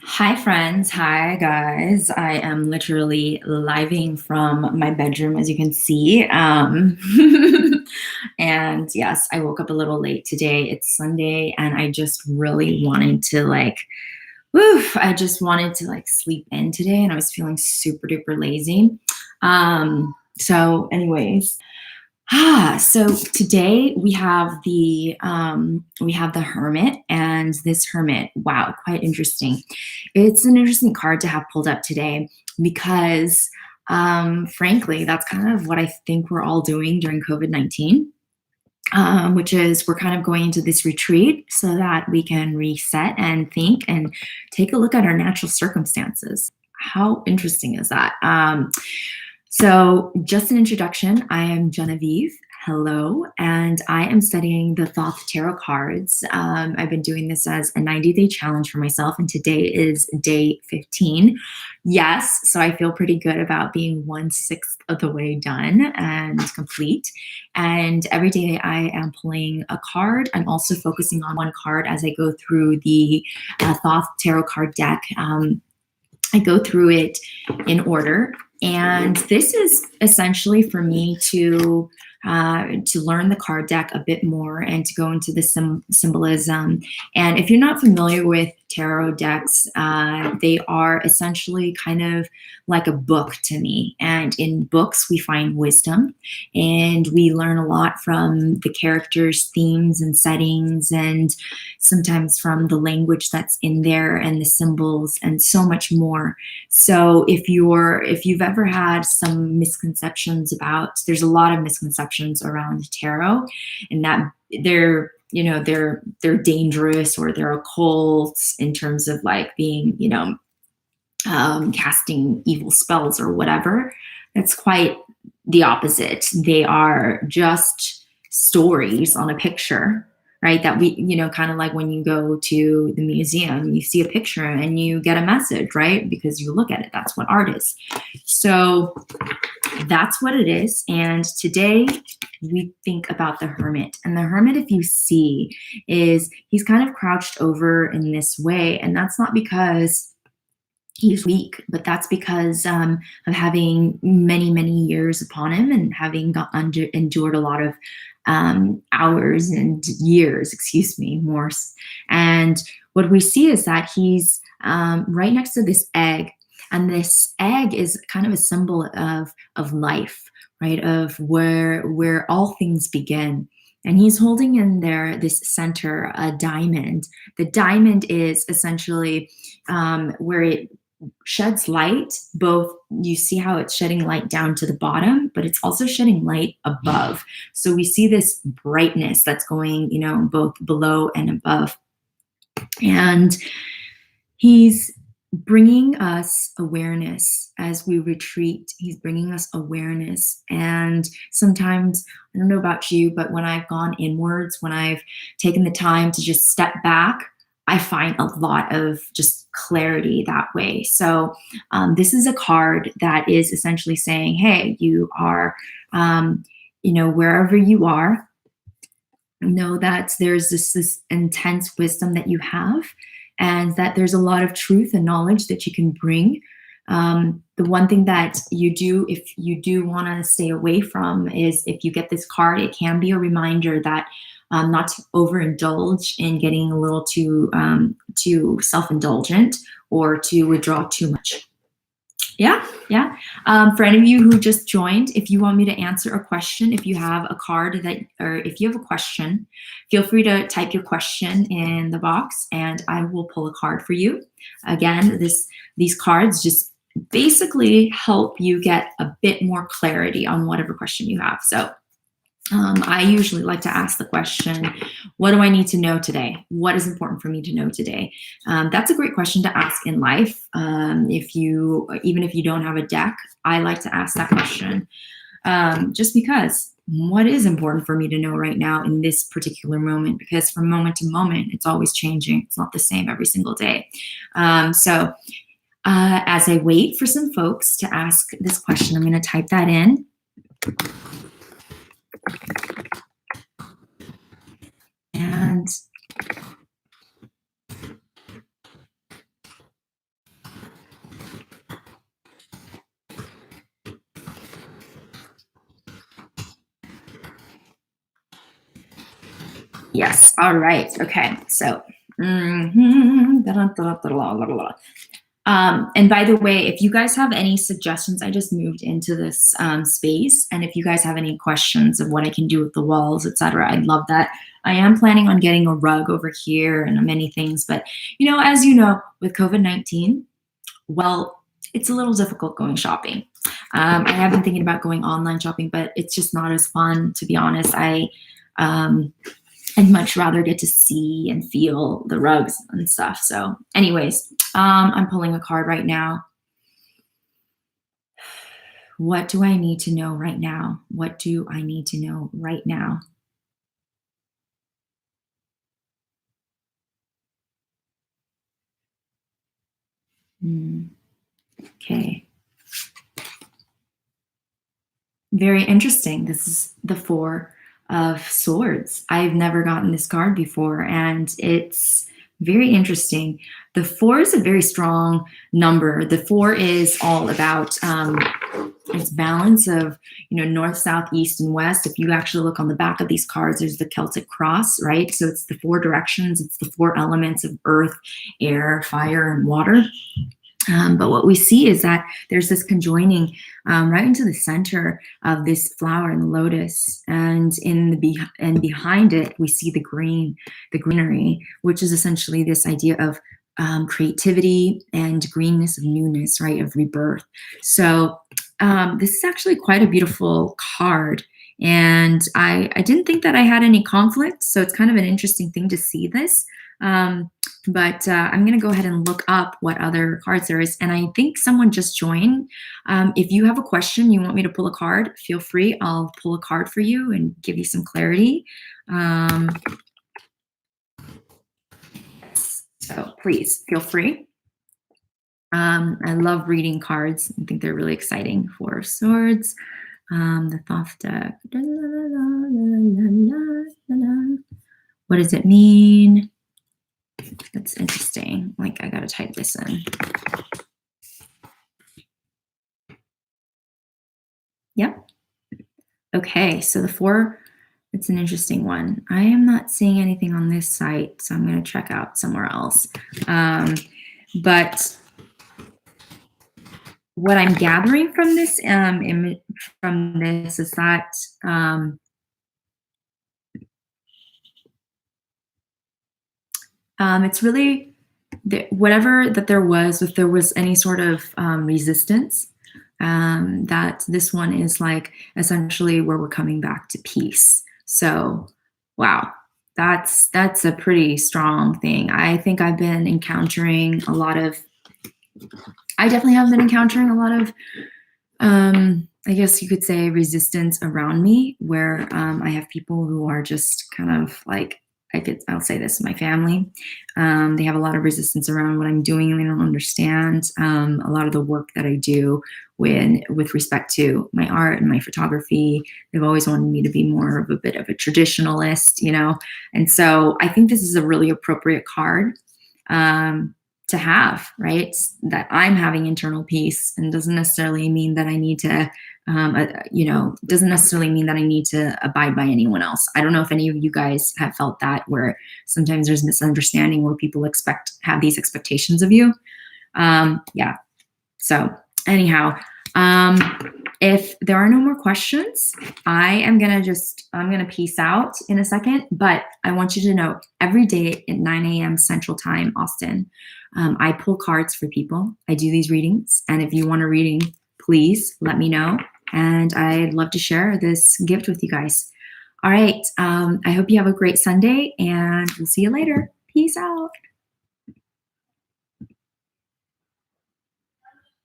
Hi, friends. Hi, guys. I am literally living from my bedroom, as you can see. And yes, I woke up a little late today. It's Sunday, and I just really wanted to I just wanted to sleep in today, and I was feeling super duper lazy. Anyways, so today we have the Hermit, and this Hermit, wow, quite interesting. It's an interesting card to have pulled up today because, frankly, that's kind of what I think we're all doing during COVID-19, which is we're kind of going into this retreat so that we can reset and think and take a look at our natural circumstances. How interesting is that? So, just an introduction, I am Genevieve. Hello, and I am studying the Thoth Tarot cards. I've been doing this as a 90-day challenge for myself, and today is day 15. Yes, so I feel pretty good about being 1/6 of the way done and complete. And every day I am pulling a card. I'm also focusing on one card as I go through the Thoth Tarot card deck. I go through it in order, and this is essentially for me to learn the card deck a bit more and to go into the symbolism. And if you're not familiar with tarot decks, they are essentially kind of like a book to me. And in books, we find wisdom, and we learn a lot from the characters, themes, and settings, and sometimes from the language that's in there and the symbols and so much more. So if you've ever had some misconceptions about, there's a lot of misconceptions around tarot, and that they're dangerous or they're occult in terms of like being casting evil spells or whatever. That's quite the opposite. They are just stories on a picture, right? That kind of like when you go to the museum, you see a picture and you get a message, right? Because you look at it. That's what art is. So that's what it is. And today we think about the Hermit. And the Hermit, if you see, he's kind of crouched over in this way. And that's not because he's weak, but that's because of having many, many years upon him and having endured a lot of hours and years, excuse me, Morse. And what we see is that he's right next to this egg, and this egg is kind of a symbol of life, right? Of where all things begin. And he's holding in there this center, a diamond. The diamond is essentially where it sheds light. Both, you see how it's shedding light down to the bottom, but it's also shedding light above. So we see this brightness that's going, both below and above. And he's bringing us awareness as we retreat. He's bringing us awareness. And sometimes, I don't know about you, but when I've gone inwards, when I've taken the time to just step back, I find a lot of just clarity that way. So this is a card that is essentially saying, hey, you are, wherever you are, know that there's this intense wisdom that you have, and that there's a lot of truth and knowledge that you can bring. The one thing that you do, if you do want to stay away from, is if you get this card, it can be a reminder that not to overindulge in getting a little too self-indulgent or to withdraw too much. Yeah. For any of you who just joined, if you want me to answer a question, if you have a card or if you have a question, feel free to type your question in the box and I will pull a card for you. Again, these cards just basically help you get a bit more clarity on whatever question you have. So I usually like to ask the question, what do I need to know today? What is important for me to know today? That's a great question to ask in life. Even if you don't have a deck, I like to ask that question just because what is important for me to know right now in this particular moment? Because from moment to moment, it's always changing. It's not the same every single day. As I wait for some folks to ask this question, I'm going to type that in. And Yes. All right. Okay. So, and by the way, if you guys have any suggestions, I just moved into this space, and if you guys have any questions of what I can do with the walls, etc., I'd love that. I am planning on getting a rug over here and many things, but as you know, with COVID-19, well, it's a little difficult going shopping. I have been thinking about going online shopping, but it's just not as fun, to be honest. I'd much rather get to see and feel the rugs and stuff. So anyways, I'm pulling a card right now. What do I need to know right now? What do I need to know right now? Okay. Very interesting. This is the Four of Swords. I've never gotten this card before, and it's very interesting. The four is a very strong number. The four is all about its balance of north, south, east, and west. If you actually look on the back of these cards, there's the Celtic cross, right? So it's the four directions. It's the four elements of earth, air, fire, and water. But what we see is that there's this conjoining right into the center of this flower in the lotus, and behind it we see the greenery, which is essentially this idea of creativity and greenness of newness, right, of rebirth. So this is actually quite a beautiful card, and I didn't think that I had any conflict, so it's kind of an interesting thing to see this. But I'm going to go ahead and look up what other cards there is. And I think someone just joined. If you have a question, you want me to pull a card, feel free. I'll pull a card for you and give you some clarity. So please feel free. I love reading cards. I think they're really exciting. Four of Swords, the Thoth Deck. What does it mean? That's interesting. Like, I gotta type this in. Yep. Okay, so the four, it's an interesting one. I am not seeing anything on this site, so I'm gonna check out somewhere else. But what I'm gathering from this image, from this, is that it's really whatever that there was, if there was any sort of resistance, that this one is like essentially where we're coming back to peace. So, wow, that's a pretty strong thing. I think I've been encountering a lot of, I definitely have been encountering a lot of, I guess you could say, resistance around me, where I have people who are just kind of like, I'll say this, my family, they have a lot of resistance around what I'm doing, and they don't understand a lot of the work that I do with respect to my art and my photography. They've always wanted me to be more of a bit of a traditionalist, and so I think this is a really appropriate card to have, right? That I'm having internal peace, and doesn't necessarily mean that I need to doesn't necessarily mean that I need to abide by anyone else. I don't know if any of you guys have felt that, where sometimes there's misunderstanding where people have these expectations of you. Yeah. So anyhow, if there are no more questions, I'm going to peace out in a second, but I want you to know every day at 9 a.m. Central Time, Austin, I pull cards for people. I do these readings. And if you want a reading, please let me know. And I'd love to share this gift with you guys. All right. I hope you have a great Sunday, and we'll see you later. Peace out.